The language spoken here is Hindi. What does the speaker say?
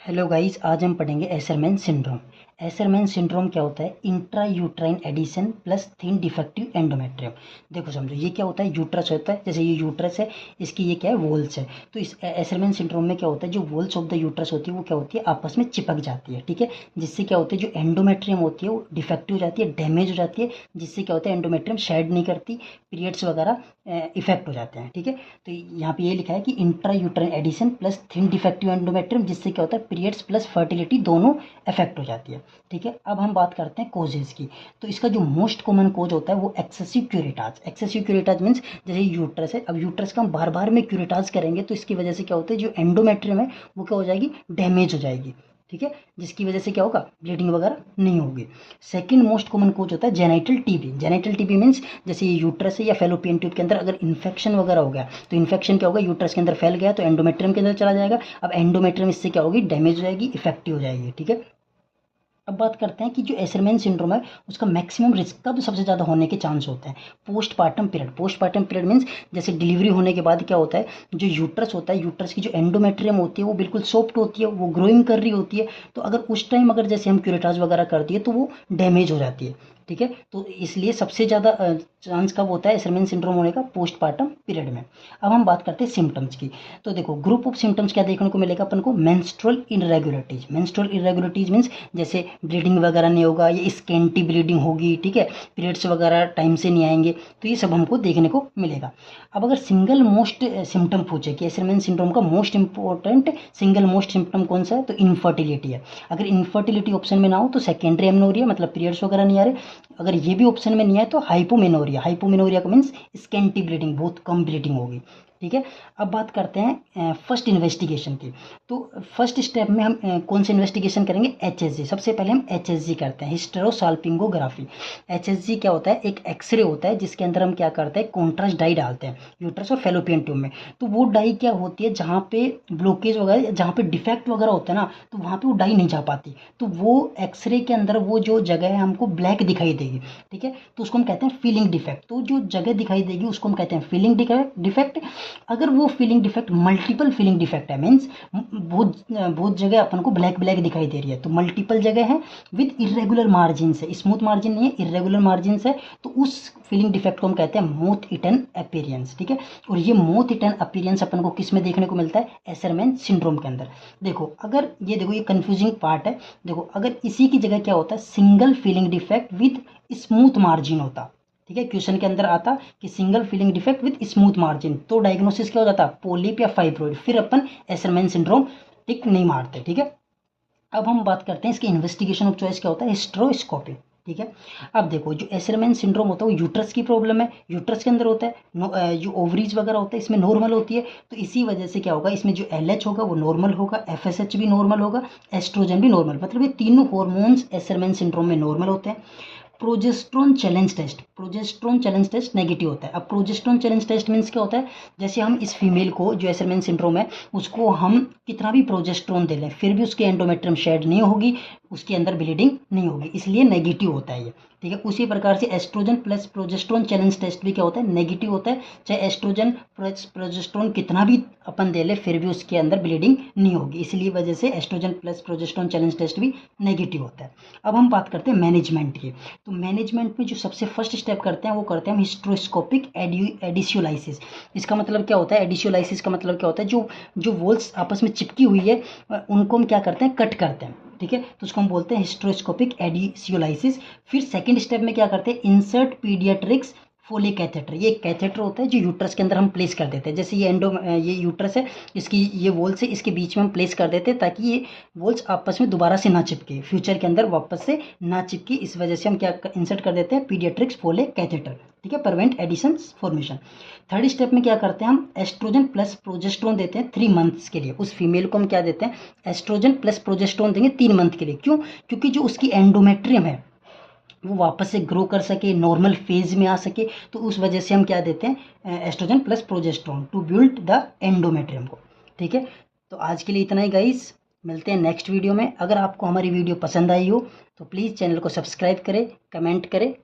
हेलो गाइस, आज हम पढ़ेंगे एसरमैन सिंड्रोम। एसरमैन सिंड्रोम क्या होता है? Intra uterine adhesion plus thin defective endometrium. देखो समझो, ये क्या होता है? यूट्रस होता है, जैसे ये यूट्रस है, इसकी ये क्या है? वॉल्स है। तो इस एसरमैन सिंड्रोम में क्या होता है? जो वॉल्स ऑफ द यूट्रस होती है वो क्या होती है? आपस में चिपक जाती है, ठीक है। जिससे क्या होता है? जो एंडोमेट्रियम होती है वो डिफेक्टिव हो जाती है, डैमेज हो जाती है, जिससे क्या होता है? एंडोमेट्रियम शेड नहीं करती, पीरियड्स वगैरह इफेक्ट हो जाते हैं, ठीक है। तो यहाँ पे ये लिखा है कि intra uterine adhesion plus thin defective endometrium, जिससे क्या होता है? पीरियड्स प्लस फर्टिलिटी दोनों इफेक्ट हो जाती है, ठीक है। अब हम बात करते हैं कोजेज की। तो इसका जो मोस्ट कॉमन कोज होता है वो excessive curettage. Excessive curettage means जैसे यूट्रस है, अब यूट्रस का हम बार बार में क्यूरेटाज करेंगे तो इसकी वजह से क्या होता है? जो एंडोमेट्रियम है वो क्या हो जाएगी? डैमेज हो जाएगी, ठीक है। जिसकी वजह से क्या होगा? ब्लीडिंग वगैरह नहीं होगी। सेकंड मोस्ट कॉमन कोज होता है genital TB. Genital TB means जैसे ये यूट्रस है या फेलोपियन ट्यूब के अंदर अगर इन्फेक्शन वगैरह हो गया तो इन्फेक्शन क्या होगा? यूट्रस के अंदर फैल गया तो एंडोमेट्रियम के अंदर चला जाएगा। अब एंडोमेट्रियम इससे क्या होगी? डैमेज हो जाएगी, इफेक्टिव हो जाएगी, ठीक है। अब बात करते हैं कि जो एसरमैन सिंड्रोम है उसका मैक्सिमम रिस्क कब सबसे ज़्यादा होने के चांस होते हैं? Postpartum period. Postpartum period means जैसे डिलीवरी होने के बाद क्या होता है? जो यूट्रस होता है, यूट्रस की जो एंडोमेट्रियम होती है वो बिल्कुल सॉफ्ट होती है, वो ग्रोइंग कर रही होती है। तो अगर उस टाइम अगर जैसे हम क्यूरेटाज वगैरह कर दिए तो वो डैमेज हो जाती है, ठीक है। तो इसलिए सबसे ज़्यादा चांस कब होता है एसरमैन सिंड्रोम होने का? पोस्टपार्टम पीरियड में। अब हम बात करते हैं सिम्टम्स की। तो देखो, ग्रुप ऑफ सिम्टम्स क्या देखने को मिलेगा अपन को? Menstrual irregularities. Menstrual irregularities means जैसे ब्लीडिंग वगैरह नहीं होगा, ये स्कैंटी ब्लीडिंग होगी, ठीक है। पीरियड्स वगैरह टाइम से नहीं आएंगे, तो ये सब हमको देखने को मिलेगा। अब अगर सिंगल मोस्ट सिम्टम पूछे कि एसरमैन सिंड्रोम का most important single most symptom कौन सा है, तो इनफर्टिलिटी है। अगर इनफर्टिलिटी ऑप्शन में ना हो तो सेकेंडरी एमनोरिया, मतलब पीरियड्स वगैरह नहीं आ रहे। अगर ये भी ऑप्शन में नहीं आए तो हाइपोमेनोरिया। हाइपोमेनोरिया का मीन्स स्कैंटी ब्लीडिंग, बहुत कम ब्लीडिंग होगी, ठीक है। अब बात करते हैं फर्स्ट इन्वेस्टिगेशन की। तो फर्स्ट स्टेप में हम कौन से इन्वेस्टिगेशन करेंगे? एचएसजी। सबसे पहले हम एचएसजी करते हैं, हिस्टेरोसाल्पिंगोग्राफी। एचएसजी क्या होता है? एक एक्सरे होता है जिसके अंदर हम क्या करते हैं? कॉन्ट्रास्ट डाई डालते हैं यूट्रस और फेलोपियन ट्यूब में। तो वो डाई क्या होती है? जहाँ पे ब्लॉकेज वगैरह, जहाँ पे डिफेक्ट वगैरह होता है ना, तो वहाँ पे वो डाई नहीं जा पाती। तो वो एक्सरे के अंदर वो जो जगह है हमको ब्लैक दिखाई देगी, ठीक है। तो उसको हम कहते हैं फीलिंग डिफेक्ट। तो जो जगह दिखाई देगी उसको हम कहते हैं फीलिंग डिफेक्ट। अगर वो feeling defect multiple feeling defect है, मीन्स बहुत बहुत जगह अपन को ब्लैक ब्लैक दिखाई दे रही है, तो मल्टीपल जगह है विद इरेगुलर मार्जिन है, स्मूथ मार्जिन नहीं है, इरेगुलर मार्जिन है, तो उस फीलिंग डिफेक्ट को हम कहते हैं मोथ इटन अपीयरेंस, ठीक है। और ये मोथ इटन अपीयरेंस अपन को किस में देखने को मिलता है? एसरमैन सिंड्रोम के अंदर। देखो, अगर ये देखो, ये कंफ्यूजिंग पार्ट है। देखो, अगर इसी की जगह क्या होता है? Single feeling defect with smooth margin होता, ठीक है। क्वेश्चन के अंदर आता कि single feeling defect with smooth margin, तो डायग्नोसिस क्या हो जाता? पोलिप या फाइब्रोइड। फिर अपन एसरमैन सिंड्रोम टिक नहीं मारते, ठीक है। अब हम बात करते हैं इसके इन्वेस्टिगेशन ऑफ चॉइस क्या होता है? हिस्टेरोस्कोपी, ठीक है। अब देखो, जो एसरमैन सिंड्रोम होता है वो यूट्रस की प्रॉब्लम है, यूट्रस के अंदर होता है। जो ओवरीज वगैरह होता है इसमें नॉर्मल होती है, तो इसी वजह से क्या होगा? इसमें जो एलएच होगा वो नॉर्मल होगा, एफएसएच भी नॉर्मल होगा, एस्ट्रोजन भी नॉर्मल, मतलब ये तीनों हॉर्मोन्स एसरमैन सिंड्रोम में नॉर्मल होते हैं। प्रोजेस्ट्रोन चैलेंज टेस्ट नेगेटिव होता है। अब प्रोजेस्ट्रोन चैलेंज टेस्ट मीन्स क्या होता है? जैसे हम इस फीमेल को, जो एसरमैन सिंड्रोम है, उसको हम कितना भी प्रोजेस्ट्रोन दे लें फिर भी उसके एंडोमेट्रियम शेड नहीं होगी, उसके अंदर ब्लीडिंग नहीं होगी, इसलिए नेगेटिव होता है ये, ठीक है। उसी प्रकार से estrogen plus progesterone challenge test भी क्या होता है? नेगेटिव होता है। चाहे एस्ट्रोजन प्लस प्रोजेस्ट्रोन कितना भी अपन दे ले फिर भी उसके अंदर ब्लीडिंग नहीं होगी, इसलिए वजह से estrogen plus progesterone challenge test भी नेगेटिव होता है। अब हम बात करते हैं मैनेजमेंट की। तो मैनेजमेंट में जो सबसे फर्स्ट स्टेप करते हैं वो करते हैं हम हिस्टेरोस्कोपिक एडिशियोलाइसिस। इसका मतलब क्या होता है? एडिशियोलाइसिस का मतलब क्या होता है? जो जो वॉल्स आपस में चिपकी हुई है उनको हम क्या करते हैं? कट करते हैं, ठीक है। तो उसको हम बोलते हैं हिस्टेरोस्कोपिक एडिशियोलाइसिस। फिर सेकंड स्टेप में क्या करते हैं? Insert paediatrics फोले catheter. ये कैथेटर होता है जो यूट्रस के अंदर हम प्लेस कर देते हैं। जैसे ये यूट्रस है, इसकी ये वॉल्स है, इसके बीच में हम प्लेस कर देते हैं ताकि ये वॉल्स आपस में दोबारा से ना चिपके, फ्यूचर के अंदर वापस से ना चिपके। इस वजह से हम क्या इंसर्ट कर देते हैं? पीडियाट्रिक्स फोले कैथेटर, ठीक है, prevent adhesion formation. Third step में क्या करते हैं? हम एस्ट्रोजन प्लस प्रोजेस्ट्रोन देते हैं 3 मंथ्स के लिए। उस फीमेल को हम क्या देते हैं? एस्ट्रोजन प्लस प्रोजेस्ट्रोन देंगे 3 मंथ के लिए। क्यों? क्योंकि जो उसकी एंडोमेट्रियम है वो वापस से ग्रो कर सके, नॉर्मल फेज में आ सके, तो उस वजह से हम क्या देते हैं? Estrogen plus progesterone to build the endometrium को, ठीक है। तो आज के लिए इतना ही गाइस, मिलते हैं नेक्स्ट वीडियो में। अगर आपको हमारी वीडियो पसंद आई हो तो प्लीज़ चैनल को सब्सक्राइब करें, कमेंट करें